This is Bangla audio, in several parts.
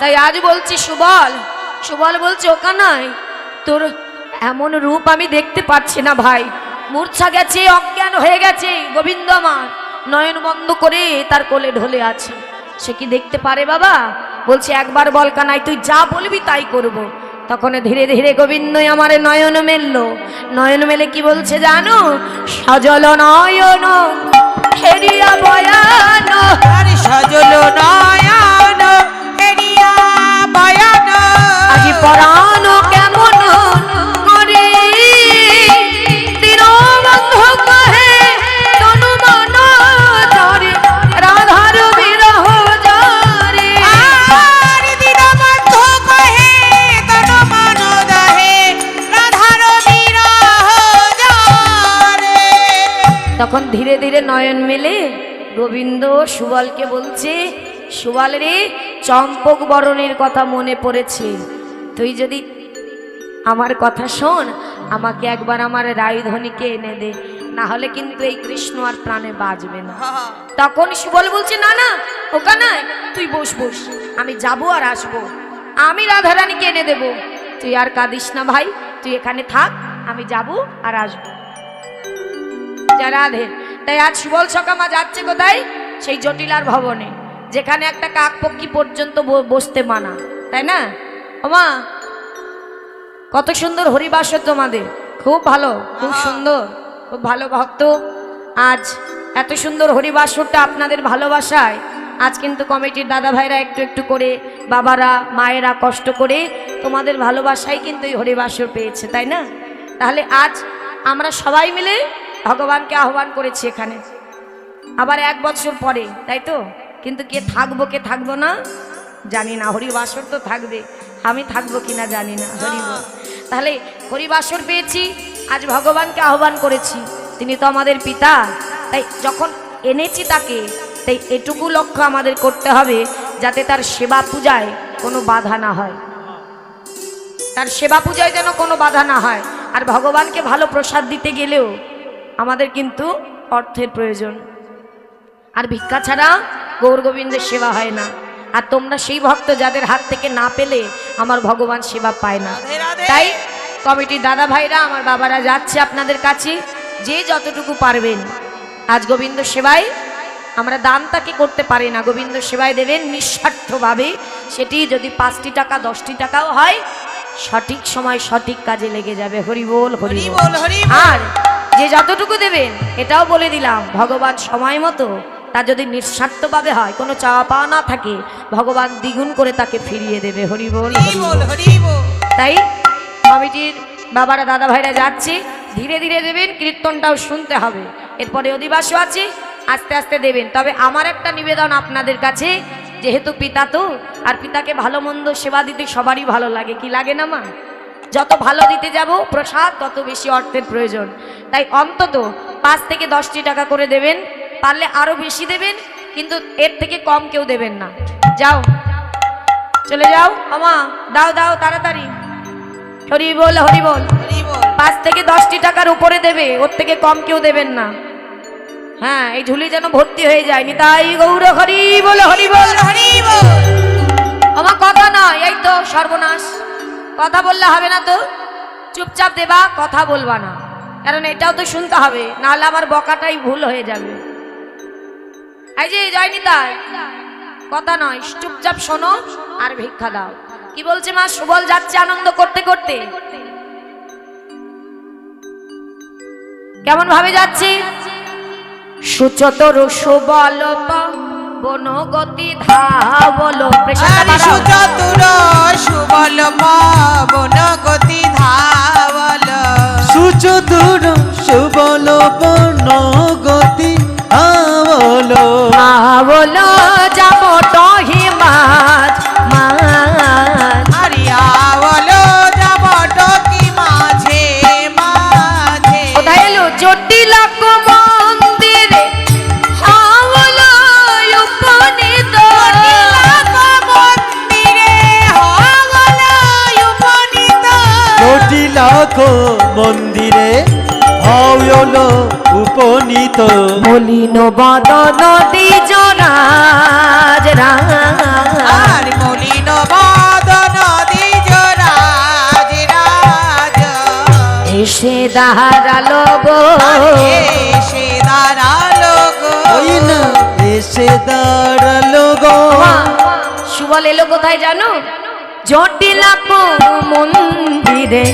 তাই আজ বলছি সুবল, সুবল বলছে ও কানাই তোর এমন রূপ আমি দেখতে পাচ্ছি না ভাই, মূর্ছা গেছে, অজ্ঞান হয়ে গেছে গোবিন্দ আমার, নয়ন বন্ধ করে তার কোলে ঢলে আছে, সে কি দেখতে পারে বাবা? বলছে একবার বল কানাই, তুই যা বলবি তাই করব। তখন ধীরে ধীরে গোবিন্দই আমার নয়ন মেললো, নয়ন মেলে কি বলছে জানো? সজল নয়ন হেরিয়া বয়ান, সজল নয়ন হেরিয়া বয়ান, আজি পরাণ কেমন করে দীনবন্ধু কহে তনু মন ধরে রাধার বিরহ জরে। আর দীনবন্ধু কহে তনু মন ধরে রাধার বিরহ জরে। তখন ধীরে ধীরে নয়ন মেলে গোবিন্দ সুবলকে বলছে, সুবল রে চম্পক বরণের কথা মনে পড়েছে, তুই যদি আমার কথা শোন, আমাকে একবার আমার রায়ধনীকে এনে দে, না হলে কিন্তু এই কৃষ্ণ আর প্রাণে বাঁচবে না। তখন সুবল বলছে না না ওকা নয়, তুই বস বস, আমি যাবো আর আসবো, আমি রাধারানীকে এনে দেব, তুই আর কাঁদিস না ভাই, তুই এখানে থাক, আমি যাবো আর আসবো। যা রাধে। তাই আজ সুবল সকামা যাচ্ছে কোথায়? সেই জটিলার ভবনে, যেখানে একটা কাকপক্ষী পর্যন্ত বসতে মানা, তাই না? ওমা কত সুন্দর হরিবাসর তোমাদের, খুব ভালো, খুব সুন্দর, খুব ভালো ভক্ত। আজ এত সুন্দর হরিবাসরটা আপনাদের ভালোবাসায় আজ কিন্তু কমিটির দাদা ভাইরা একটু একটু করে, বাবারা মায়েরা কষ্ট করে তোমাদের ভালোবাসায় কিন্তু এই হরিবাসর পেয়েছে, তাই না? তাহলে আজ আমরা সবাই মিলে ভগবানকে আহ্বান করেছি এখানে, আবার 1 বছর পরে, তাই তো? কিন্তু কে থাকবো কে থাকবো না জানি না, হরিবাসর তো থাকবে, আমি থাকবো কিনা জানি না। হরিবল। তাহলে হরিবাসর পেয়েছি, আজ ভগবানকে আহ্বান করেছি, তিনি তো আমাদের পিতা, তাই যখন এনেছি তাকে, তাই এটুকু লক্ষ্য আমাদের করতে হবে যাতে তার সেবা পূজায় কোনো বাধা না হয়, তার সেবা পূজায় যেন কোনো বাধা না হয়। আর ভগবানকে ভালো প্রসাদ দিতে গেলেও আমাদের কিন্তু অর্থের প্রয়োজন, আর ভিক্ষা ছাড়া গৌর গোবিন্দের সেবা হয় না। আর তোমরা সেই ভক্ত যাদের হাত থেকে না পেলে আমার ভগবান সেবা পায় না। তাই কমিটির দাদা ভাইরা, আমার বাবারা যাচ্ছে আপনাদের কাছে, যে যতটুকু পারবেন আজ গোবিন্দ সেবায়, আমরা দান তাকে করতে পারি না, গোবিন্দ সেবায় দেবেন নিঃস্বার্থভাবে, সেটি যদি 5টি টাকা 10টি টাকাও হয়, সঠিক সময় সঠিক কাজে লেগে যাবে। হরি বল হরি বল। আর যে যতটুকু দেবেন এটাও বলে দিলাম, ভগবান সময় মতো তা যদি নিঃস্বার্থভাবে হয়, কোনো চাওয়া পাওয়া না থাকে, ভগবান দ্বিগুণ করে তাকে ফিরিয়ে দেবে। হরি বল হরি বল। তাই কমিটির বাবারা দাদা ভাইরা যাচ্ছে, ধীরে ধীরে দেবেন, কীর্তনটাও শুনতে হবে, এরপরে অধিবাসও আছে, আস্তে আস্তে দেবেন। তবে আমার একটা নিবেদন আপনাদের কাছে, যেহেতু পিতা তো, আর পিতাকে ভালো মন্দ সেবা দিতে সবারই ভালো লাগে, কি লাগে না মা? যত ভালো দিতে যাব প্রসাদ তত বেশি অর্থের প্রয়োজন, তাই অন্তত 5 থেকে 10টি টাকা করে দেবেন, পারলে আরো বেশি দেবেন, কিন্তু এর থেকে কম কেউ দেবেন না। যাও চলে যাও আমা, দাও দাও তাড়াতাড়ি। হরি বল হরি বল। 5 থেকে 10টি টাকার উপরে দেবে, ওর থেকে কম কেউ দেবেন না। হ্যাঁ, এই ঝুলি যেন ভর্তি হয়ে যায়। নিতাই গৌর হরি বল হরি বল হরি বল। আমার কথা নয়, এই তো সর্বনাশ, কথা বললে হবে না তো, চুপচাপ দেবা, কথা বলবা না, কারণ এটাও তো শুনতে হবে, নাহলে আমার বকাটাই ভুল হয়ে যাবে। এই যে জয় নিতাই, কথা নয়, চুপচাপ শোনো আর ভিক্ষা দাও। কি বলছে মা? সুবল যাচ্ছে আনন্দ করতে করতে, কেমন ভাবে যাচ্ছে? সুচতর সুবল বনগতি ধাবল, সুচতুর সুবল বনগতি ধাবল, সুচতুর সুবল বনগতি ধাবল, ধাবল যাব টহি মাছ মাছ, আরিয়াবল যাব টকি মাঝে মাঝে। কোথায় এলো? জটিলা মন্দিরে হাওল উপনীত, জটিলাক মন্দিরে হাওল উপনীত, মলিন বদন দ্বিজরাজ রাজ, আর মলিন এসে দাঁড়ালো গো এসে দাঁড়ালো গো ওই না এসে দাঁড়ালো গো মা, সুবল এলো কোথায় জানো? জটিলাপুর মন্দিরে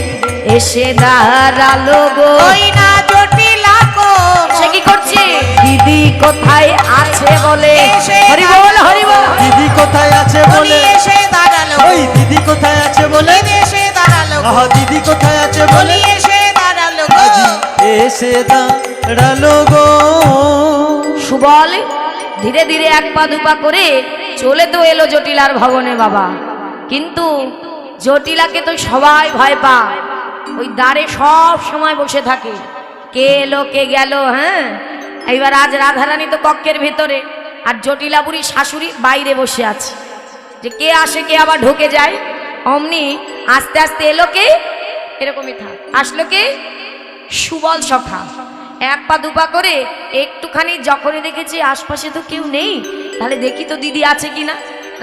এসে দাঁড়ালো গো। ওই না জটিলা গো সে কি করছে? দিদি কোথায় আছে বলে। এসে হরি বল হরি বল। দিদি কোথায় আছে বলি বলে এসে দাঁড়ালো ওই দিদি কোথায় আছে বলে দিদি এসে দাঁড়ালো গো আহা দিদি কোথায় আছে বলে বলি এসে দাঁড়ালো গো আজি এসে দাঁড়ালো গো সুবল ধীরে ধীরে এক পা দুপা করে চলে তো এলো জটিলার ভবনে বাবা, কিন্তু জটিলাকে তো সবাই ভয় পায়, ওই দ্বারে সব সময় বসে থাকে, কে এলো কে গেল। হ্যাঁ, এইবার আজ রাধারানী তো কক্ষের ভেতরে আর জটিলা বুড়ি শাশুড়ি বাইরে বসে আছে, যে কে আসে কে আবার ঢুকে যায়। অমনি আস্তে আস্তে এলো কে, এরকমই থাক, আসলো কে? সুবল সখা। এক পা দুপা করে একটুখানি যখনই দেখেছি আশপাশে তো কেউ নেই, তাহলে দেখি তো দিদি আছে কিনা।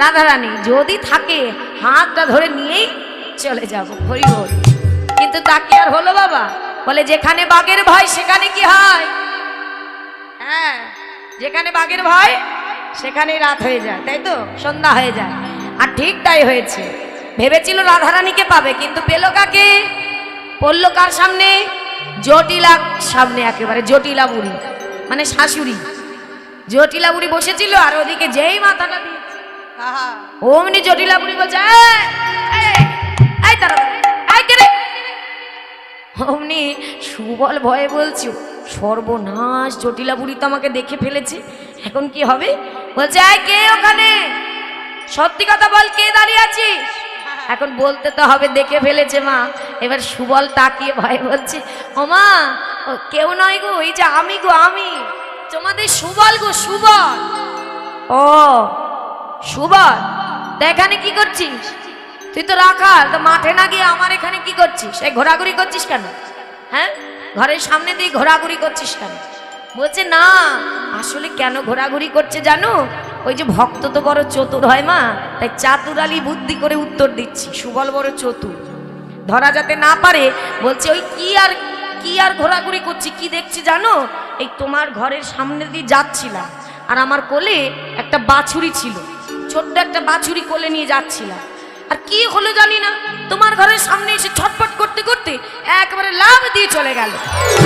রাধারানী যদি থাকে হাতটা ধরে নিয়েই চলে যাব, হরি হরি। কিন্তু তাকে আর হলো বাবা, বলে যেখানে বাঘের ভয় সেখানে কি হয়? হ্যাঁ, যেখানে বাঘের ভয় সেখানে রাত হয়ে যায়, তাই তো, সন্ধ্যা হয়ে যায়। আর ঠিক তাই হয়েছে। ভেবেছিল রাধারানীকে পাবে, কিন্তু পেল কাকে? পড়ল কার সামনে? জটিলার সামনে, একেবারে জটিলা বুড়ি মানে শাশুড়ি। জটিলা বুড়ি বসেছিল আর ওদিকে যেই মাথাটা দিয়েছে আহা অমনি জটিলা বুড়ি বলছে অমনি সুবল ভয়ে বলছি সর্বনাশ, জটিলা বুড়ি তো আমাকে দেখে ফেলেছে, এখন কি হবে? বলছে কে ওখানে, সত্যি কথা বল, কে দাঁড়িয়ে আছিস? এখন বলতে তো হবে, দেখে ফেলেছে মা। এবার সুবল তাকিয়ে ভয়ে বলছে ও মা, ও কেউ নয় গো, এই যে আমি গো, আমি তোমাদের সুবল গো, সুবল। ও সুবল, তা এখানে কি করছিস? তুই তো রাখাল, তো মাঠে না গিয়ে আমার এখানে কি করছিস? এই ঘোরাঘুরি করছিস কেন? হ্যাঁ, ঘরের সামনে দিয়ে ঘোরাঘুরি করছিস কেন? বলছে না, আসলে কেন ঘোরাঘুরি করছে জানো? ওই যে ভক্ত তো বড় চতুর হয় মা, তাই চাতুরালি বুদ্ধি করে উত্তর দিচ্ছি। সুবল বড় চতুর, ধরা যাতে না পারে বলছে ওই কি আর ঘোরাঘুরি করছি, কি দেখছি জানো? এই তোমার ঘরের সামনে দিয়ে যাচ্ছিলাম আর আমার কোলে একটা বাছুরি ছিল, ছোট্ট একটা বাছুরি কোলে নিয়ে যাচ্ছিলাম, আর কি হলো জানি না, তোমার ঘরের সামনে এসে ছটফট করতে করতে একেবারে লাফ দিয়ে চলে গেল।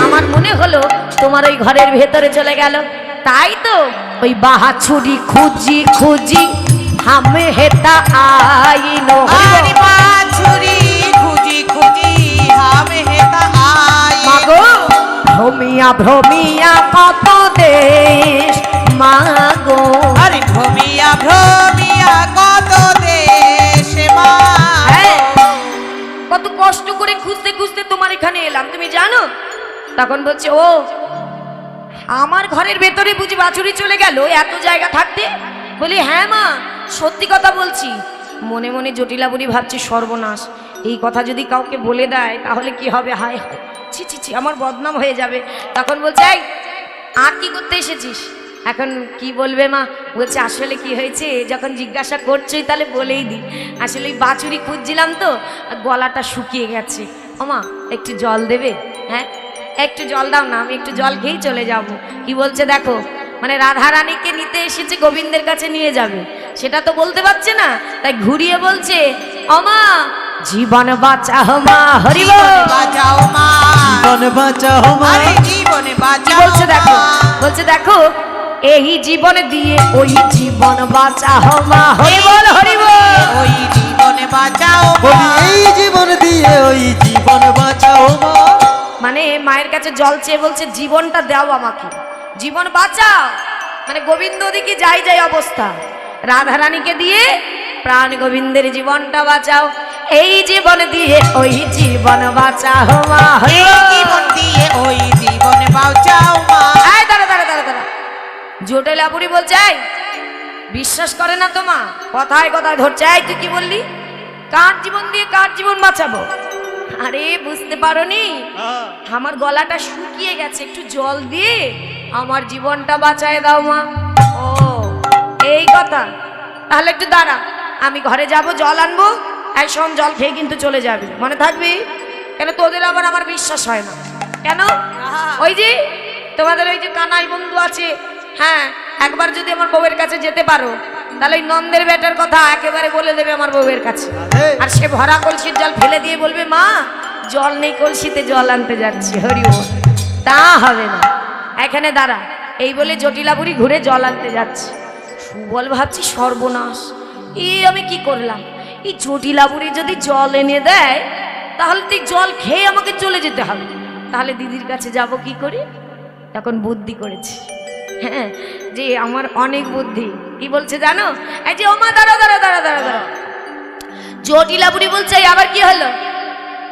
আমার মনে হলো তোমার ওই ঘরের ভেতরে চলে গেল, তাই তো ওই বাছুরি খুঁজি খুঁজি হামে হেতা আইনো। আরে বাছুরি খুঁজি খুঁজি হামে হেতা আই মাগো ভ্রমিয়া ভ্রমিয়া কত দেশ, মাগো আরে ভ্রমিয়া ভ্রমিয়া কত দেশে মা হ্যাঁ, কত কষ্ট করে খুঁজতে খুঁজতে তোমার এখানে এলাম, তুমি জানো? তখন বলছে ও আমার ঘরের ভেতরে বুঝি বাছুরি চলে গেল এত জায়গা থাকতে? বলি হ্যাঁ মা, সত্যি কথা বলছি। মনে মনে জটিলা বুড়ি ভাবছি সর্বনাশ, এই কথা যদি কাউকে বলে দেয় তাহলে কি হবে, হায় হায়, ছি ছি ছি, আমার বদনাম হয়ে যাবে। তখন বলছে এই আর কি করতে এসেছিস? এখন কি বলবে মা? বলছে আসলে কি হয়েছে, যখন জিজ্ঞাসা করছোই তাহলে বলেই দিই, আসলে ওই বাছুরি খুঁজছিলাম তো গলাটা শুকিয়ে গেছে, ওমা একটু জল দেবে? হ্যাঁ একটু জল দাও না, আমি একটু জল খেয়েই চলে যাব। কি বলছে দেখো, মানে রাধারানীকে নিতে এসেছে গোবিন্দের কাছে নিয়ে যাবে, সেটা তো বলতে পারছে না, তাই ঘুরিয়ে বলছে ওমা জীবন বাঁচাও মা, হরি বল। বাঁচাও মা জীবন বাঁচাও মা আরে জীবনে কি বাঁচাও বলছে দেখো, মা। বলছে দেখো এই জীবন দিয়ে ওই জীবন বাঁচাও মা, হরি বল হরি বল। ওই জীবনে বাঁচাও বলি মা এই জীবন দিয়ে ওই জীবন বাঁচাও মা মানে মায়ের কাছে জল চেয়ে বলছে জীবনটা দাও আমাকে, জীবন বাঁচাও, মানে গোবিন্দ দিকে যাই যাই অবস্থা, রাধারানীকে দিয়ে প্রাণ গোবিন্দের জীবনটা বাঁচাও, এই জীবন দিয়ে ওই জীবন বাঁচাও মা, হরি এই বল। জীবন দিয়ে ওই জীবনে বাঁচাও মা এই দাঁড়া দাঁড়া দাঁড়া দাঁড়া, জটিলা বুড়ি বলছে এই বিশ্বাস করে না তোমা, কথায় কথায় ধরছে, এই তুই কি বললি, কার জীবন দিয়ে কার জীবন বাঁচাবো? আরে বুঝতে পারোনি, আমার গলাটা শুকিয়ে গেছে, একটু জল দিয়ে আমার জীবনটা বাঁচায় দাও মা। ও এই কথা, তাহলে একটু দাঁড়া, আমি ঘরে যাব, জল আনবো, এই শোন জল খেয়ে কিন্তু চলে যাবে, মনে থাকবি? কেন তোদের আবার আমার বিশ্বাস হয় না কেন? ওই যে তোমাদের ওই যে কানাই বন্ধু আছে, হ্যাঁ, একবার যদি আমার বউয়ের কাছে যেতে পারো তাহলে ওই নন্দের বেটার কথা একেবারে বলে দেবে আমার বউয়ের কাছে, আর সে ভরা কলসির জল ফেলে দিয়ে বলবে মা জল নেই কলসিতে জল আনতে যাচ্ছি, হরি বল। তা হবে না, এখানে দাঁড়া, এই বলে জটিলা বুড়ি ঘুরে জল আনতে যাচ্ছে। সুবল ভাবছি সর্বনাশ, আমি কি করলাম, এই জটিলা বুড়ি যদি জল এনে দেয় তাহলে তুই জল খেয়ে আমাকে চলে যেতে হবে, তাহলে দিদির কাছে যাব কি করে? তখন বুদ্ধি করেছি, হ্যাঁ, যে আমার অনেক বুদ্ধি। কি বলছে জানো? এই যে ওমা দাঁড়া দাঁড়া দাঁড়া দাঁড়া দাঁড়া, জটিলা বুড়ি বলছে আবার কি হলো?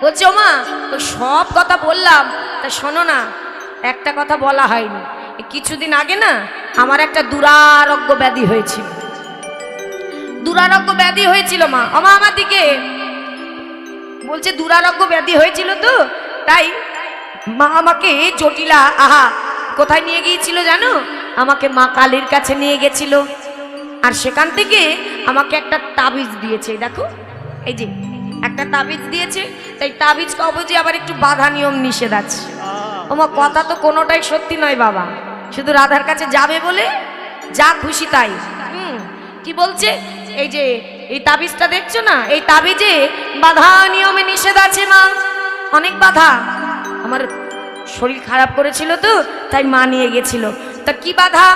বলছে ওমা তো সব কথা বললাম, তা শোনো না, একটা কথা বলা হয়নি, কিছুদিন আগে না আমার একটা দুরারোগ্য ব্যাধি হয়েছিল, দুরারোগ্য ব্যাধি হয়েছিল মা। আমার দিকে বলছে দুরারোগ্য ব্যাধি হয়েছিল, তো তাই মা আমাকে জটিলা কোথায় নিয়ে গিয়েছিল জানো? আমাকে মা কালীর কাছে নিয়ে গেছিল, আর সেখান থেকে আমাকে একটা তাবিজ দিয়েছে। দেখো এই যে একটা তাবিজ দিয়েছে, তাই তাবিজ কবজে আবার একটু বাধা নিয়ম নিষেধ আছে। আমার কথা তো কোনোটাই সত্যি নয় বাবা, শুধু রাধার কাছে যাবে বলে যা খুশি তাই। কি বলছে? এই যে এই তাবিজটা দেখছো না, এই তাবিজে বাধা নিয়মে নিষেধ আছে মা, অনেক বাধা। আমার শরীর খারাপ করেছিল তো তাই মা নিয়ে গেছিল। তা কি বাধা?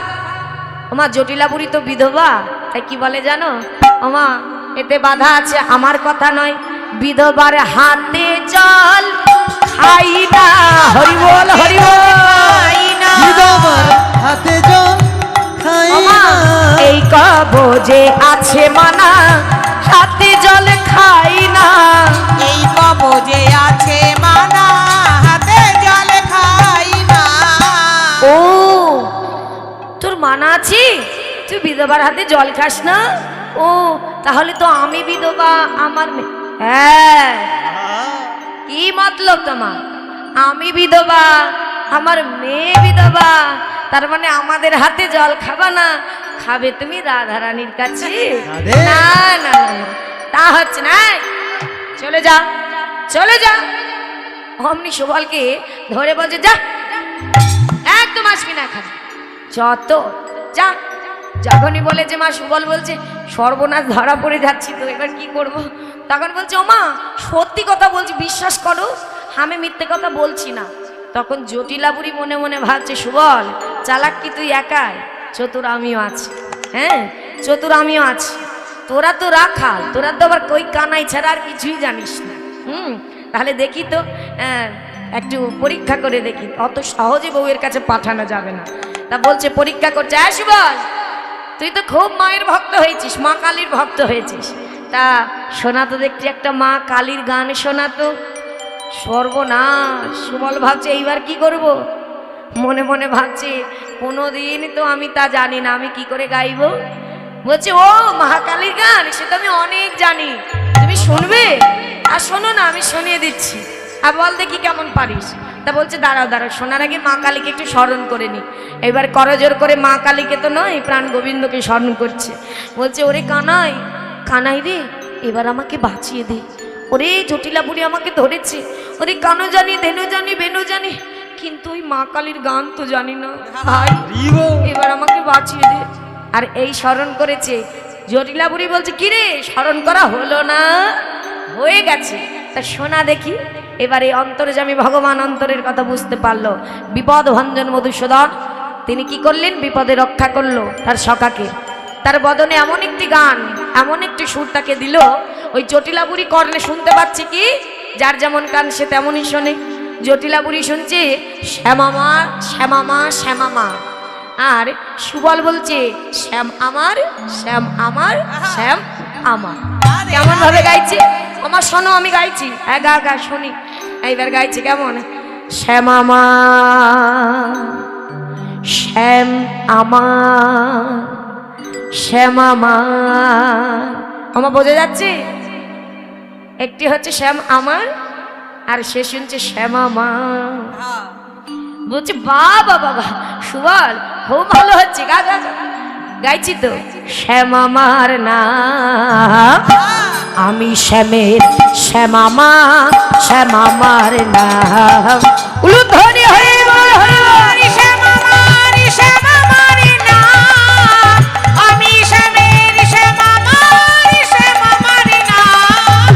ওমা জটিলা বুড়ি তো বিধবা, তাই কি বলে জানো? ওমা এতে বাধা আছে, আমার কথা নয়, বিধবার হাতে জল খাই না, হরি বল হরি বল, বিধবার হাতে জল খাই না, এই কবজে আছে মানা, হাতে জল খাই না, এই কবজে আছে মানা, হাতে জল খাই না। ও তোর মানা আছে, তুই বিধবার হাতে জল খাস না? ও তাহলে তো আমি বিধবা, আমার হ্যাঁ, কি মতলব তোমার? আমি বিধবা, আমার মেয়ে বিধবা, তার মানে আমাদের হাতে জল খাবা না, খাবে তুমি রাধারানীর কাছে? না না না, তা হচ্ছে না, চলে যা চলে যা। অমনি সুবলকে ধরে বলছে যা, একদম আসবি না এখানে, যত যা। যখনই বলেছে মা, সুবল বলছে সর্বনাশ, ধরা পড়ে যাচ্ছি তো, এবার কি করব? তখন বলছে ওমা সত্যি কথা বলছি, বিশ্বাস করো আমি মিথ্যে কথা বলছি না। তখন জটিলা বুড়ি মনে মনে ভাবছে সুবল চালাক কি তুই একাই, চতুর আমিও আছি, হ্যাঁ চতুর আমিও আছি, তোরা তো রাখাল, তোরা তো আবার কই কানাই ছাড়া আর কিছুই জানিস না। তাহলে দেখি তো, একটু পরীক্ষা করে দেখি, অত সহজে বউয়ের কাছে পাঠানো যাবে না। তা বলছে পরীক্ষা করছে, হ্যাঁ সুবল তুই তো খুব মায়ের ভক্ত হয়েছিস, মা কালীর ভক্ত হয়েছিস, তা শোনা তো দেখছি একটা মা কালীর গান শোনা তো। সর্বনাশ, সুবল ভাবছে এইবার কি করব, মনে মনে ভাবছে কোনোদিন তো আমি তা জানি না, আমি কি করে গাইব? বলছে ও মহাকালীর গান, সে তো আমি অনেক জানি, তুমি শুনবে? আর শোনো না, আমি শুনিয়ে দিচ্ছি, আর বল দেখি কেমন পারিস। তা বলছে দাঁড়াও দাঁড়াও, শোনার আগে মা কালীকে একটু স্মরণ করে নি। এবার করজোর করে মা কালীকে তো নয়, প্রাণ গোবিন্দকে স্মরণ করছে। বলছে ওরে কানাই, কানাই রে এবার আমাকে বাঁচিয়ে দে, ওরে জটিলা বুড়ি আমাকে ধরেছে, ওরে কানো জানি ধেনু জানি বেনু জানি, কিন্তু ওই মা কালীর গান তো জানি না ভাই, এবার আমাকে বাঁচিয়ে দে। আর এই স্মরণ করেছে। জটিলা বুড়ি বলছে কিরে স্মরণ করা হলো না? হয়ে গেছে, তা শোনা দেখি। এবারে অন্তর্যামী ভগবান অন্তরের কথা বুঝতে পারলো। বিপদ ভঞ্জন মধুসূদন তিনি কি করলেন? বিপদে রক্ষা করলো তার সখাকে। তার বদনে এমন একটি গান, এমন একটি সুর তাকে দিল, ওই জটিলা বুড়ি কর্ণে শুনতে পাচ্ছে কি, যার যেমন কান সে তেমনই শোনে। জটিলা বুড়ি শুনছে শ্যামামা শ্যামামা শ্যামামা, আর সুবল বলছে শ্যাম আমার শ্যাম আমার শ্যাম আমার। কেমন ভাবে গাইছে আমার শোনো, আমি গাইছি, হ্যাঁ গা গা শুনি। এইবার গাইছি কেমন? শ্যাম আমার শ্যাম আমার শ্যাম আমার। আমার বোঝা যাচ্ছে? একটি হচ্ছে শ্যাম আমার, আর সে শুনছে শ্যাম আমার। বলছে বাবা বাবা সুবল খুব ভালো হচ্ছে, গা গা গাইছি তো। শ্যাম আমার নাম আমি শ্যামের শ্যামামা, শ্যামামার নাম। উলুধ্বনি হরি বল, হরি বল। শ্যামামার শ্যামামার নাম, আমি শ্যামের শ্যামামার শ্যামামার নাম।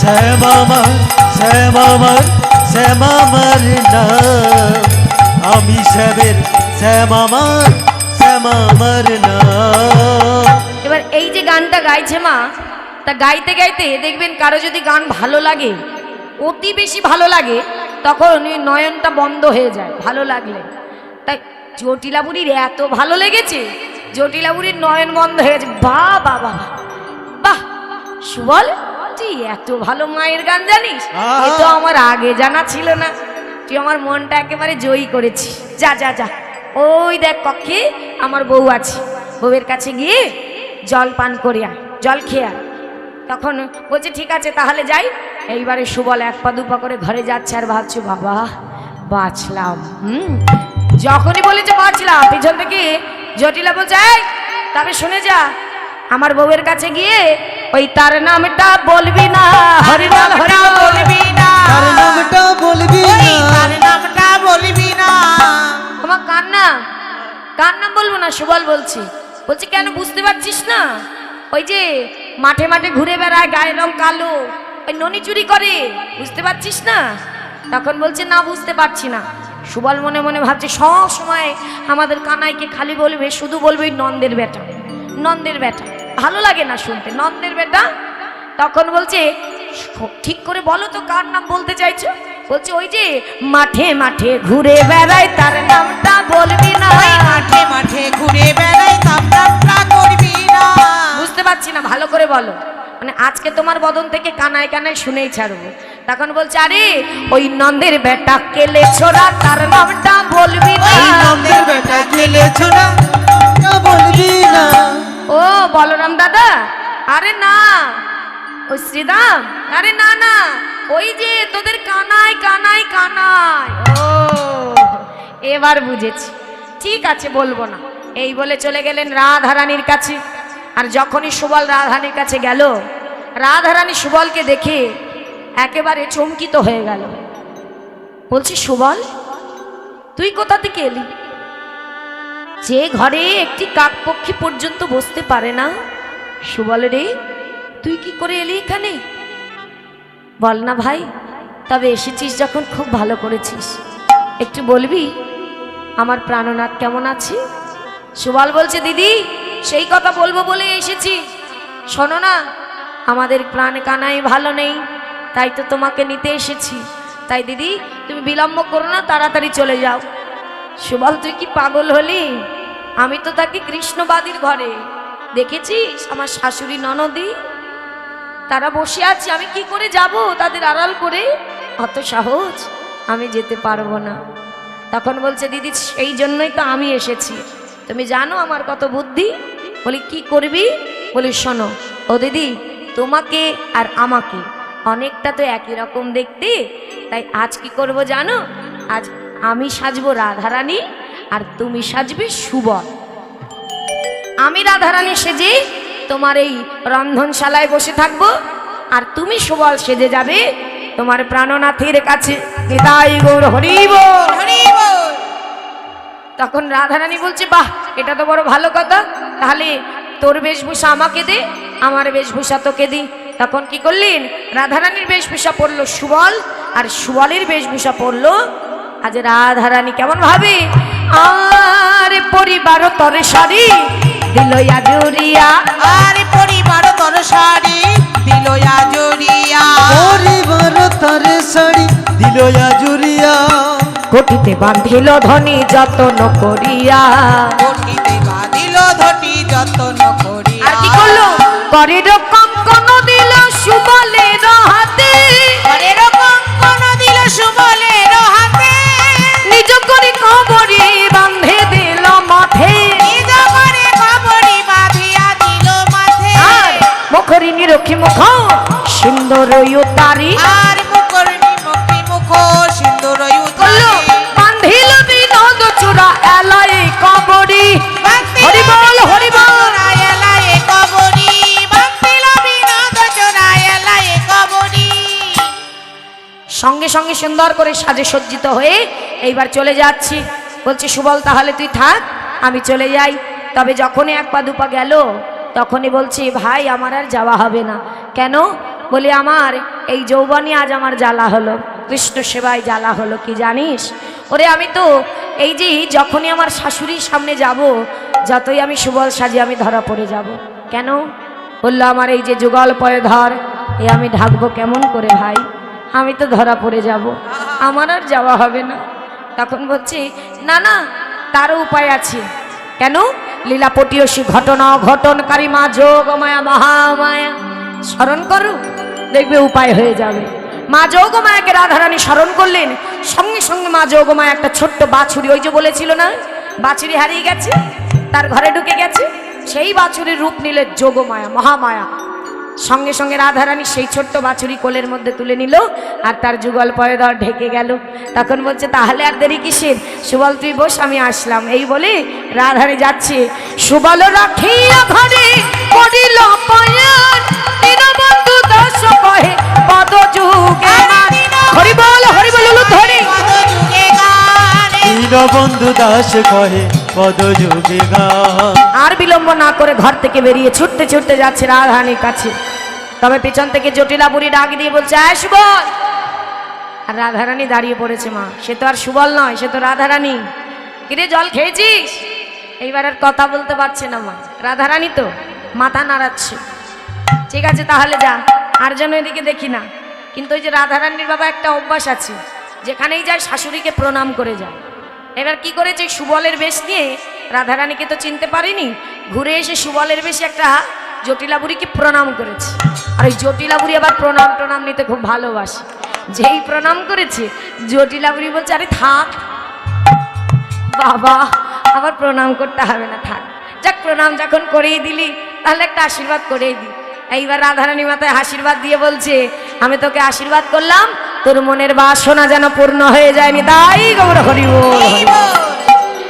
শ্যামামার শ্যামামার শ্যামামার নাম, আমি শ্যামের শ্যামামার শ্যামামার নাম। এবার এই যে গানটা গাইছে মা, তা গাইতে গাইতে দেখবেন কারো যদি গান ভালো লাগে, অতি বেশি ভালো লাগে, তখন ওই নয়নটা বন্ধ হয়ে যায় ভালো লাগলে। তাই জটিলা বুড়ির এত ভালো লেগেছে, জটিলা বুড়ির নয়ন বন্ধ হয়ে গেছে। বাহ বাহ বাহ বাহ, সুবল তুই এত ভালো মায়ের গান জানিস, এ তো আমার আগে জানা ছিল না। তুই আমার মনটা একেবারে জয়ী করেছিস। যা যা যা, ওই দেখ কক্ষে আমার বউ আছে, বউয়ের কাছে গিয়ে জল পান করে আয়, জল খেয়ে আয়। তখন বলছে ঠিক আছে তাহলে যাই। এইবারে সুবল এক পা দুপা করে ঘরে যাচ্ছে আর ভাবছে বাবা বাঁচলাম। যখনই বলেছে বাঁচলাম, পিছন থেকে জটিলা বলছে এই তবে শুনে যা, আমার বউয়ের কাছে গিয়ে ওই তার নামটা বলবি না, হরিনাম হরিনাম বলবি না, তার নামটা বলবি ওই না। তার নামটা বলবি না। আমার কার নাম, কার নাম বলবো না? সুবল বলছি। বলছে কেন বুঝতে পারছিস না? ওই যে মাঠে মাঠে ঘুরে বেড়ায়, গায়ের রং কালো, ওই ননি চুরি করে, বুঝতে পারছিস না? তখন বলছে না বুঝতে পারছি না। সুবল মনে মনে ভাবছে সব সময় আমাদের কানাইকে খালি বলবে, শুধু বলবে ওই নন্দের বেটা, নন্দের বেটা, ভালো লাগে না শুনতে, নন্দের বেটা। তখন বলছে ঠিক করে বলো তো কার নাম বলতে চাইছো? বলছে ওই যে মাঠে মাঠে ঘুরে বেড়ায়, তার নামটা বলবি না। ওই মাঠে মাঠে ঘুরে বেড়াই, তার নামটা করবি না। বুঝতে পারছি না, ভালো করে বলো। মানে আজকে তোমার বদন থেকে কানায় কানায় শুনেই ছাড়বো। তখন বলছে আরে ওই নন্দের বেটা কেলে ছোড়া, তার নামটা বলবি না। এই নন্দের বেটা গেলে ছোড়া, বলবি না। ও বলরাম দাদা, আরে না ওই শ্রীদাম, আরে না না, ওই যে তোদের কানাই কানাই কানাই। ও এবার বুঝেছি, ঠিক আছে বলবো না। এই বলে চলে গেলেন রাধারানীর কাছে। আর যখনই সুবল রাধারানীর কাছে গেল, রাধারানী সুবলকে দেখে একেবারে চমকিত হয়ে গেল। বলছি সুবল তুই কোথা থেকে এলি? যে ঘরে একটি কাকপক্ষী পর্যন্ত বসতে পারে না। সুবল রে তুই কি করে এলি এখানে? বল না ভাই, তবে এসেছিস যখন খুব ভালো করেছিস। একটু বলবি আমার প্রাণনাথ কেমন আছে? সুবল বলছে দিদি সেই কথা বলবো বলে এসেছি। শোনো না, আমাদের প্রাণ কানাই ভালো নেই, তাই তো তোমাকে নিতে এসেছি। তাই দিদি তুমি বিলম্ব করো না, তাড়াতাড়ি চলে যাও। সুবল তুই কি পাগল হলি? আমি তো থাকি কৃষ্ণবাদীর ঘরে, দেখেছিস আমার শাশুড়ি ননদি তারা বসে আছে, আমি কি করে যাব তাদের আড়াল করে? অত সহজ আমি যেতে পারবো না। তখন বলছে দিদি সেই জন্যই তো আমি এসেছি, তুমি জানো আমার কত বুদ্ধি। বলি কি করবি? বলি শোনো ও দিদি, তোমাকে আর আমাকে অনেকটা তো একই রকম দেখতে, তাই আজ কি করব জানো? আজ আমি সাজবো রাধারানী আর তুমি সাজবে সুবল। আমি রাধারানী সেজে তোমার এই রন্ধনশালায় বসে থাকবো, আর তুমি সুবল সেজে যাবে তোমার প্রাণনাথের কাছে। নিতাই গৌর হরি বল, হরি বল। তখন রাধারানী বলছে বাহ, এটা তো বড় ভালো কথা, তাহলে তোর বেশভূষা আমাকে দে, আমার বেশভূষা তোকে দি। তখন কি করলেন? রাধারানীর বেশভূষা পরলো সুবল, আর সুবলের বেশভূষা পরলো আজ রাধারানী। কেমন ভাবে আর পরিবার তরে শাড়ি দিল আজুরিয়া, আর পরিবার তোর শাড়ি দিল আজুরিয়া, পরিবার তার শাড়ি দিল আজুরিয়া, কোটিতে বাঁধিল ধনী যতন করিয়া। কোটিতে বাঁধিল ধটি যতন করিয়া। আর কি করলো? করের কঙ্কন দিল সুবলের হাতে, ঘরের কঙ্কন দিল সুবলের হাতে, নিজ করে কবরে বাঁধে দিল মাঠে। নিজ ঘরে কবরি বাঁধিয়া দিল মাথে, মুখরিনী রক্ষী মুখ সুন্দর তারি, আর মুখরিনী মুখী মুখ সিন্দুর করলো বাঁধিল বিনোদ চূড়া এলাই কবরি। হরি বল হরি বল। এলায়ে কবরি বাঁধিল বিনোদ সঙ্গে সঙ্গে সুন্দর করে সাজে সজ্জিত হয়ে এইবার চলে যাচ্ছি। বলছে সুবল তাহলে তুই থাক, আমি চলে যাই। তবে যখনই এক পা দুপা গেল তখনই বলছি ভাই আমার আর যাওয়া হবে না। কেন? বলি আমার এই যৌবনই আজ আমার জ্বালা হলো, কৃষ্ণ সেবায় জ্বালা হলো। কি জানিস ওরে, আমি তো এই যে যখনই আমার শাশুড়ির সামনে যাব, যতই আমি সুবল সাজি আমি ধরা পড়ে যাব। কেন? বললো আমার এই যে যুগল পয়ে ধর, এ আমি ঢাকবো কেমন করে ভাই, আমি তো ধরা পড়ে যাব, আমার আর যাওয়া হবে না। তখন বলছি না না, তারও উপায় আছে। কেন? লীলাপটীয়সী ঘটনা ঘটনকারী মা যোগমায়া মহামায়া স্মরণ করো, দেখবে উপায় হয়ে যাবে। মা যোগমায়াকে রাধারানী স্মরণ করলেন, সঙ্গে সঙ্গে মা যোগমায়া একটা ছোট্ট বাছুরি, ওই যে বলেছিল না বাছুরি হারিয়ে গেছে, তার ঘরে ঢুকে গেছে, সেই বাছুরির রূপ নিলে যোগমায়া মহামায়া। সঙ্গে সঙ্গে রাধারানী সেই ছোট্ট বাছুরি কোলের মধ্যে তুলে নিল আর তার যুগল পয়ে ধর ঢেকে গেল। তখন বলছে তাহলে আর দেরি কিসের, সুবল তুই বস আমি আসলাম। এই বলে রাধারানী যাচ্ছে। সুবল রাখিয়া ঘরে পড়িল পয়ান, দীনবন্ধু দাস কহে পদ যুগে গান। হরি বল ধরে দীনবন্ধু দাস কহে পদ যুগে গান। আর বিলম্ব না করে ঘর থেকে বেরিয়ে ছুটতে ছুটতে যাচ্ছে রাধারানীর কাছে। তবে পেছন থেকে জটিলা বুড়ি ডাক দিয়ে বলছে আয় সুবল। আর রাধারানী দাঁড়িয়ে পড়েছে। মা সে তো আর সুবল নয়, সে তো রাধারানী। কিরে জল খেয়েছিস? এইবার আর কথা বলতে পারছে না মা, রাধারানী তো মাথা নাড়াচ্ছে। ঠিক আছে তাহলে যা, আর যেন এদিকে দেখি না। কিন্তু ওই যে রাধারানীর বাবা একটা অভ্যাস আছে, যেখানেই যায় শাশুড়িকে প্রণাম করে যায়। এবার কি করেছে, সুবলের বেশ নিয়ে রাধারানীকে তো চিনতে পারিনি, ঘুরে এসে সুবলের বেশে একটা জটিলা বুড়িকে প্রণাম করেছে। আর ওই জটিলা বুড়ি আবার প্রণাম নিতে খুব ভালোবাসে। যেই প্রণাম করেছে জটিলা বুড়ি বলছে আরে থাক বাবা, আবার প্রণাম করতে হবে না, থাক। যাক প্রণাম যখন করেই দিলি তাহলে একটা আশীর্বাদ করেই দি। এইবার রাধারানী মাথায় আশীর্বাদ দিয়ে বলছে আমি তোকে আশীর্বাদ করলাম, তোর মনের বাসনা যেন পূর্ণ হয়ে যায়নি, তাই গৌর হরি বল হরি বল।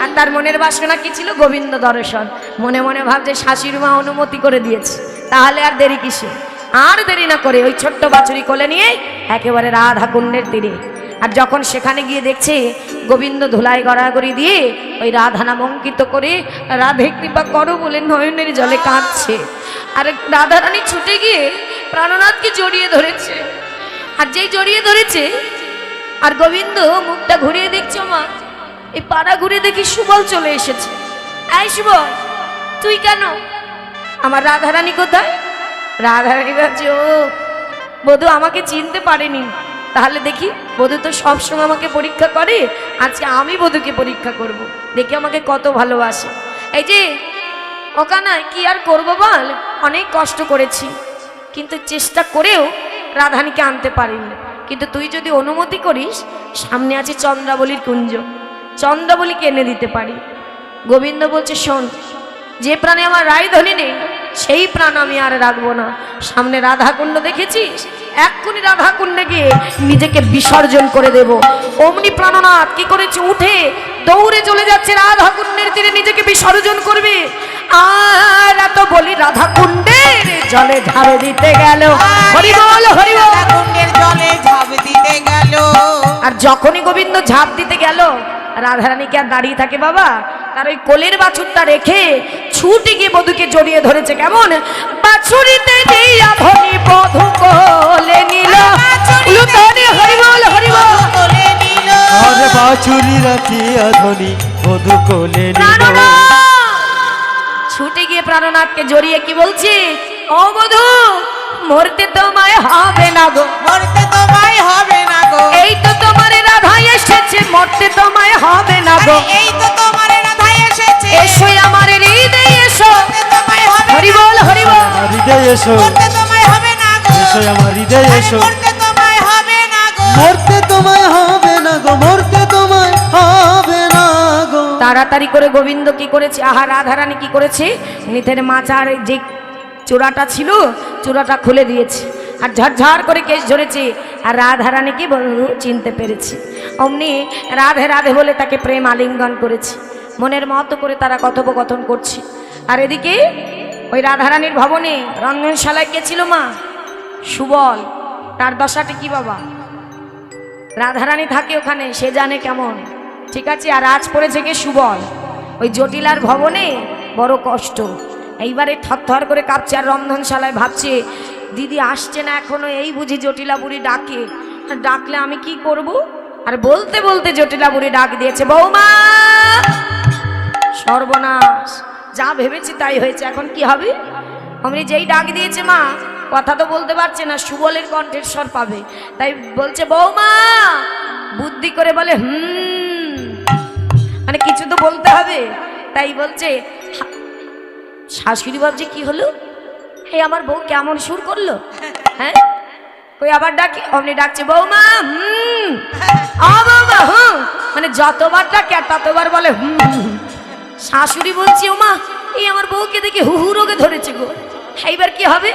আর তার মনের বাসনা কি ছিল? গোবিন্দ দর্শন। মনে মনে ভাবছে শাশুড়ি মা অনুমতি করে দিয়েছে, তাহলে আর দেরি কিসে। আর দেরি না করে ওই ছোট্ট বাছুরি কোলে নিয়ে একেবারে রাধা কুণ্ডের তীরে। আর যখন সেখানে গিয়ে দেখছে গোবিন্দ ধুলাই গড়াগড়ি দিয়ে ওই রাধা নাম অঙ্কিত করে রাধে কৃপা করো বলে নয়নের জলে কাঁদছে। আর রাধারানী ছুটে গিয়ে প্রাণনাথকে জড়িয়ে ধরেছে। আর যেই জড়িয়ে ধরেছে আর গোবিন্দ মুখটা ঘুরিয়ে দেখছে, মা এই পাড়া ঘুরে দেখি সুবল চলে এসেছে। এই সুবল তুই কেন? আমার রাধারানী কোথায়? রাধারানী বলছে ও বধূ আমাকে চিনতে পারেনি। তাহলে দেখি, বধূ তো সবসময় আমাকে পরীক্ষা করে, আজকে আমি বধূকে পরীক্ষা করব, দেখি আমাকে কত ভালোবাসে। এই যে ওখানায় কি আর করবো বল, অনেক কষ্ট করেছি, কিন্তু চেষ্টা করেও রাধারানীকে আনতে পারিনি। কিন্তু তুই যদি অনুমতি করিস, সামনে আছে চন্দ্রাবলীর কুঞ্জ, চন্দ্রাবলীকে এনে দিতে পারি। গোবিন্দ বলছে শোন, যে প্রাণে আমার রায়ধনী নেই সেই প্রাণ আমি আর রাখবো না। সামনে রাধাকুণ্ড দেখেছিস, এক্ষুনি রাধাকুণ্ডে গিয়ে নিজেকে বিসর্জন করে দেব। অমনি প্রাণনাথ কি করেছে, উঠে দৌড়ে চলে যাচ্ছে রাধাকুণ্ডের তীরে, নিজেকে বিসর্জন করবে। আর এত বলি রাধাকুণ্ডের জলে ঝাড় দিতে গেল। হরি বল হরি বল। কুণ্ডের জলে ঝাঁপ দিতে গেল। আর যখনই গোবিন্দ ঝাঁপ দিতে গেল, রাধারানী কি আর দাঁড়িয়ে থাকে বাবা? তার ওই কোলের বাছুরটা রেখে ছুটে গিয়ে বধূকে জড়িয়ে ধরেছে। কেমন? বাছুরিতে দিয়া ধনী বধূ কোলে নিল। হরি বল হরি বল। আর বাছুরি রাখিয়া ধনী বধূ কোলে নিল। ছুটে গিয়ে প্রাণনাথকে জড়িয়ে কি বলছি, ও বধূ মরতে তোমায় হবে না গো, মরতে তোমায় হবে না গো। এই তো তোমার রাধা এসেছে, মরতে তোমায় হবে না গো। এই তো তোমার রাধা এসেছে, এসো আমার হৃদয়ে এসো। মরতে তোমায় হবে হরি না বল গো। হরি বল। আমার হৃদয়ে এসো, মরতে তোমায় হবে না গো। এসো আমার হৃদয়ে এসো। মরতে তোমায় হবে না গো। মরতে তোমায় হবে না গো, মরতে তোমায় হবে না গো। তাড়াতাড়ি করে গোবিন্দ কি করেছে, আহা রাধারানী কি করেছে, নিথের মাচার যে চূড়াটা ছিল চূড়াটা খুলে দিয়েছে। আর ঝরঝর করে কেশ ঝরেছে। আর রাধারানী কি বন্ধু চিনতে পেরেছে। অমনি রাধে রাধে বলে তাকে প্রেম আলিঙ্গন করেছে। মনের মতো করে তারা কথোপকথন করছে। আর এদিকে ওই রাধারানীর ভবনে রন্ধনশালায় কে ছিল? মা সুবল। তার দশাটি কি বাবা? রাধারানী থাকে ওখানে, সে জানে কেমন, ঠিক আছে। আর আজ পড়েছে কি সুবল, ওই জটিলার ভবনে বড় কষ্ট। এইবারে থরথর করে কাঁপছে, আর রন্ধনশালায় ভাবছে দিদি আসছে না এখনো, এই বুঝি জটিলা বুড়ি ডাকে, আর ডাকলে আমি কি করব। আর বলতে বলতে জটিলা বুড়ি ডাক দিয়েছে, বৌমা। সর্বনাশ, যা ভেবেছি তাই হয়েছে, এখন কি হবে। অমনি যেই ডাক দিয়েছে মা, কথা তো বলতে পারছে না, সুবলের কণ্ঠের স্বর পাবে, তাই বলছে বৌমা। বুদ্ধি করে বলে মানে কিছু তো বলতে হবে, তাই বলছে শাশুড়ি ভাবছে কি হলো, হে আমার বউ কেমন সুর করলো, হ্যাঁ কই আবার ডাকি, অমনি ডাকছে বৌমা। বৌমা মানে যতবার ডাকে আর ততবার বলে শাশুড়ি বলছি ওমা, এই আমার বউকে দেখে হুহু রোগে ধরেছে গো, এইবার কি হবে।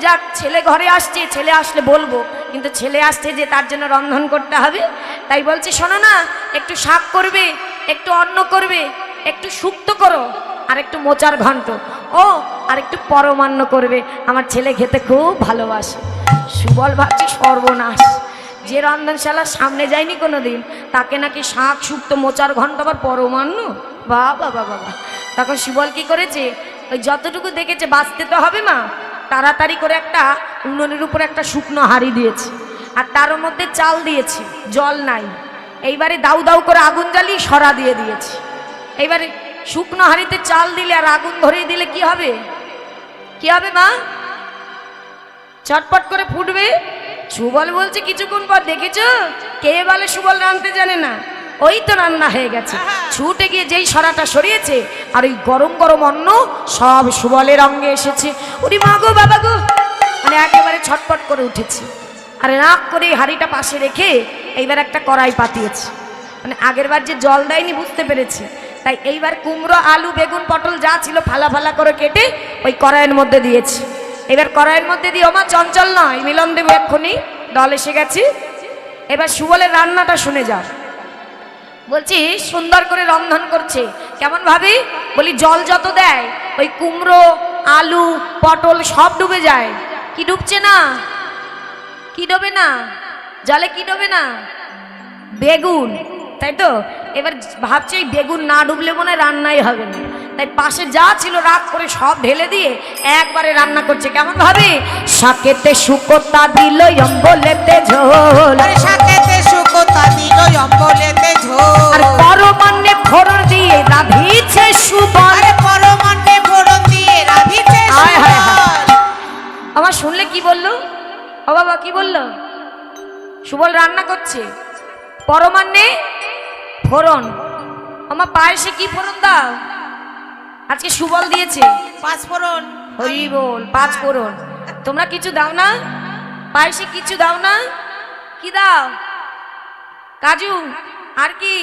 যাক, ছেলে ঘরে আসছে, ছেলে আসলে বলবো, কিন্তু ছেলে আসছে যে তার জন্য রন্ধন করতে হবে, তাই বলছে শোনো না, একটু শাক করবে, একটু অন্ন করবে, একটু শুক্তো করো, আর একটু মোচার ঘন্ট, ও আর একটু পরমান্ন করবে, আমার ছেলে খেতে খুব ভালোবাসে। সুবল ভাবছে সর্বনাশ, যে রন্ধনশালার সামনে যায়নি কোনোদিন, তাকে নাকি শাক শুক্তো মোচার ঘন্ট আবার পরমান্ন, বাবা বাবা। তখন সুবল কি করেছে, ওই যতটুকু দেখেছে বাঁচতে তো হবে মা, তাড়াতাড়ি করে একটা উনুনের উপরে একটা শুকনো হাঁড়ি দিয়েছে, আর তার মধ্যে চাল দিয়েছে, জল নাই। এইবারে দাউ দাউ করে আগুন জ্বালিয়ে সরা দিয়ে দিয়েছে। এইবারে শুকনো হাঁড়িতে চাল দিলে আর আগুন ধরিয়ে দিলে কি হবে, কি হবে মা, চটপট করে ফুটবে। সুবল বলছে কিছুক্ষণ পর, দেখেছ কে বলে সুবল রাঁধতে জানে না, ওই তো রান্না হয়ে গেছে। ছুটে গিয়ে যেই সরাটা সরিয়েছে, আর ওই গরম গরম অন্ন সব সুবলের অঙ্গে এসেছে। ওরে মা গো বাবা গো, মানে একেবারে ছটপট করে উঠেছে। আর রাগ করে হাঁড়িটা পাশে রেখে এইবার একটা কড়াই পাতিয়েছে, মানে আগের বার যে জল দেয়নি বুঝতে পেরেছে, তাই এইবার কুমড়ো আলু বেগুন পটল যা ছিল ফালা ফালা করে কেটে ওই কড়াইয়ের মধ্যে দিয়েছে। এবার কড়াইয়ের মধ্যে দিয়ে, ওমা চঞ্চল নয়, মিলন দেবো এক্ষুনি, দল এসে গেছে। এবার সুবলের রান্নাটা শুনে যাও। বলছি সুন্দর করে রন্ধন করছে, কেমন ভাবে বলি, জল যত দেয় ওই কুমড়ো আলু পটল সব ডুবে যায়। কি ডুবছে না, কি ডোবে না, জলে কি ডোবে না, বেগুন, তাই তো। এবার ভাবছে এই বেগুন না ডুবলে মনে হয় রান্নাই হবে না, তাই পাশে যা ছিল রাগ করে সব ঢেলে দিয়ে একবারে রান্না করছে। কেমন ভাবে, শাকেতে শুকোতা দিল অম্বলেতে ঝোল, শাকেতে শুকোতা দিল অম্বলেতে ঝোল, আর পরমান্নে ফোড়ন দিয়ে রাধিছে সুবল, পরমান্নে ফোড়ন দিয়ে রাধিছে সুবল। আমার শুনলে কি বললো, ও বাবা কি বললো, সুবল রান্না করছে, পরমান্নে ফোড়ন। আমার পায়েসে কি ফোড়ন দাও, আজকে সুবল দিয়েছে পাঁচ ফোড়ন, হরি বল, পাঁচ ফোড়ন। তোমরা কিছু দাও না, পায়েসে কিছু দাও না, কি দাও, কাজু আর কি,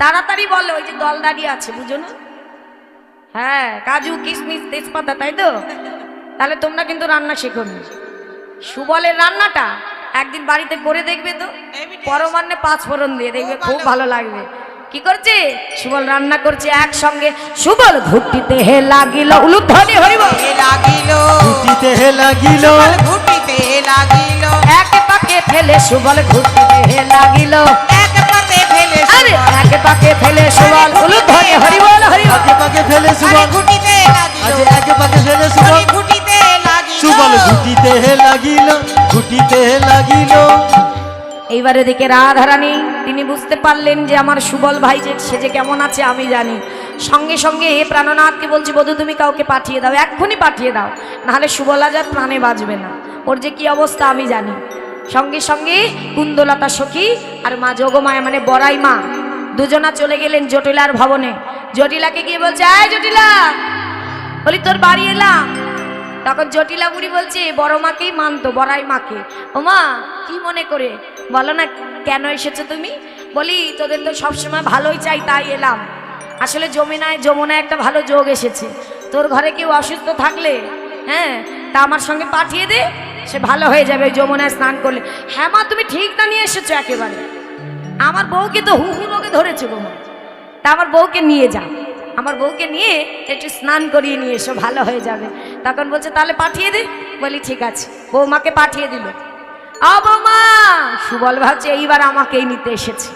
তাড়াতাড়ি বলো, ওই যে দল দাঁড়িয়ে আছে বুঝো না, হ্যাঁ কাজু কিশমিশ তেজপাতা, তাই তো। তাহলে তোমরা কিন্তু রান্না শেখো নি, সুবলের রান্নাটা একদিন বাড়িতে করে দেখবে তো, পরমান্নে পাঁচ ফোড়ন দিয়ে দেখবে, খুব ভালো লাগবে। কি করছে সুবল, রান্না করছে একসঙ্গে। সুবল ঘুটিতে হে লাগিল, উলুধ্বনি হরিব লাগিল, ঘুটিতে হে লাগিল, ঘুটিতে লাগিল, এক পাকে ফেলে সুবল ঘুটিতে হে লাগিল, এক পাতে ফেলে আরে এক পাকে ফেলে সুবল, উলুধ্বনি হরিবল হরিবল, আগে পাকে ফেলে সুবল, ঘুটিতে লাগিল, আজ একে পাকে ফেলে সুবল, ঘুটিতে লাগিল, সুবল ঘুটিতে হে লাগিল, ঘুটিতে হে লাগিল। এইবার এদিকে রাধারানী তিনি বুঝতে পারলেন যে আমার সুবল ভাই যে সেজে কেমন আছে আমি জানি। সঙ্গে সঙ্গে প্রাণনাথকে বলছি, বধূ তুমি কাউকে পাঠিয়ে দাও, এক্ষুনি পাঠিয়ে দাও, নাহলে সুবল আজ আর প্রাণে বাঁচবে না, ওর যে কি অবস্থা আমি জানি। সঙ্গে সঙ্গে কুন্দলতা সখী আর মা যোগমায়া মানে বড়াই মা দুজনা চলে গেলেন জটিলার ভবনে। জটিলাকে গিয়ে বলছে, আয় জটিলা, বলি তোর বাড়ি এলাম। তখন জটিলা বুড়ি বলছে, বড় মাকেই মানতো, বড়াই মাকে। ও মা কি মনে করে বলো না, কেন এসেছো তুমি? বলি তোদের তো সবসময় ভালোই চাই, তাই এলাম। আসলে যমুনায় একটা ভালো যোগ এসেছে, তোর ঘরে কেউ অসুস্থ থাকলে হ্যাঁ তা আমার সঙ্গে পাঠিয়ে দে, সে ভালো হয়ে যাবে ওই যমুনায় স্নান করলে। হ্যাঁ মা তুমি ঠিক না নিয়ে এসেছো একেবারে, আমার বউকে তো হুহু রোগে ধরেছে গো মা, তা আমার বউকে নিয়ে যাও, আমার বউকে নিয়ে একটু স্নান করিয়ে নিয়ে এসো, ভালো হয়ে যাবে। তখন বলছে তাহলে পাঠিয়ে দে। বলি ঠিক আছে, বৌমাকে পাঠিয়ে দিল। বৌমা, সুবল ভাবছে এইবার আমাকেই নিতে এসেছে,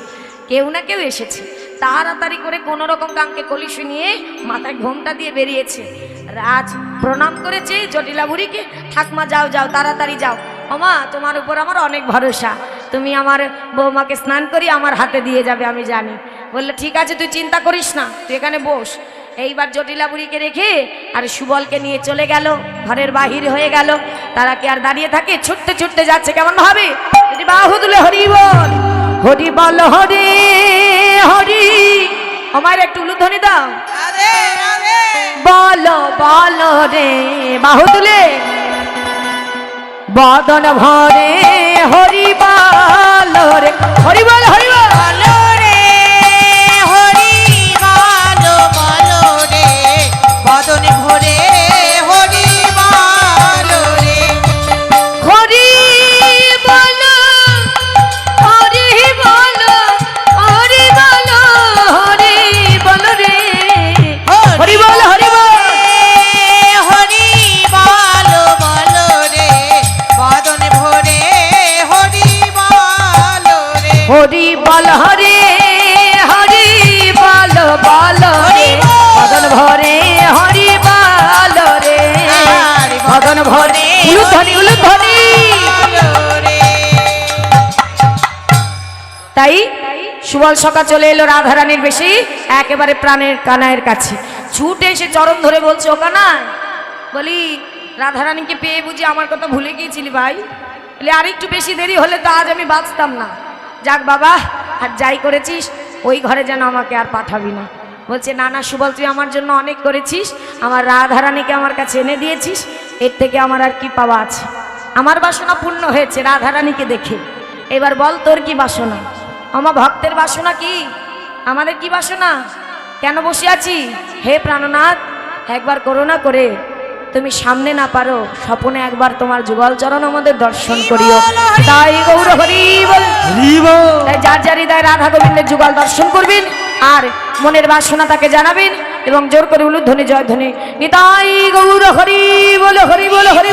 কেউ না কেউ এসেছে। তাড়াতাড়ি করে কোন রকম কাঙ্কে কলিশু নিয়ে মাথায় ঘোমটা দিয়ে বেরিয়েছে। রাজ প্রণাম করেছে জটিলা বুড়িকে, ঠাকমা যাও যাও তাড়াতাড়ি যাও, ওমা তোমার উপর আমার অনেক ভরসা, তুমি আমার বৌমাকে স্নান করি আমার হাতে দিয়ে যাবে আমি জানি। বললে ঠিক আছে তুই চিন্তা করিস না, তুই এখানে বস। এইবার জটিলা বুড়িকে রেখে আর সুবলকে নিয়ে চলে গেল, ঘরের বাহির হয়ে গেল। তারা কি আর দাঁড়িয়ে থাকে, ছুটতে ছুটতে যাচ্ছে কেমন ভাবে, বাহু তুলে হরি বল, হরি বল হরি হরি। আমার একটু উলুধ্বনি দাও, বলো বলো রে, বাহু তুলে বদন ভরে হরি বল রে, হরি বল হরি বল। বলো রে হরি বলো বলো রে, বদনে ভরে হরি বলো রে। হরি বলো হরি বলো হরি বলো হরি বলো রে, হরি বল হরি বল। হরি বলো বলো রে, বদনে ভরে হরি বলো রে। হরি বল হরে হরি বল বল রে, মদন ভরে হরি বল রে, মদন ভরে উলুধ্বনি উলুধ্বনি। তাই সুবল সখা চলে এলো রাধারানীর বেশি একেবারে প্রাণের কানাইয়ের কাছে, ছুটে এসে চরণ ধরে বলছে, ও কানাই, বলি রাধারানীকে পেয়ে বুঝি আমার কথা ভুলে গিয়েছিলি ভাই? বলে আর একটু বেশি দেরি হলে তো আজ আমি বাঁচতাম না। যাক বাবা, আর যাই করেছিস ওই ঘরে যেন আমাকে আর পাঠাবি না। বলছে না না সুবল, তুই আমার জন্য অনেক করেছিস, আমার রাধারানীকে আমার কাছে এনে দিয়েছিস, এর থেকে আমার আর কি পাওয়া আছে? আমার বাসনা পূর্ণ হয়েছে রাধারানীকে দেখে, এবার বল তোর কি বাসনা? আমার ভক্তের বাসনা কি, আমাদের কি বাসনা? কেন বসে আছি? হে প্রাণনাথ, একবার করুণা করে তুমি সামনে না পারো, স্বপ্নে একবার তোমার যুগল চরণ আমাদের দর্শন করিও। তাই গৌর হরি বল, তাই যার যার হৃদয় রাধা গোবিন্দের যুগল দর্শন করবেন আর মনের বাসনা তাকে জানাবেন এবং জোর করে উলুধ্বনি জয়ধ্বনি নিতাই গৌর হরি বল হরি বল হরি।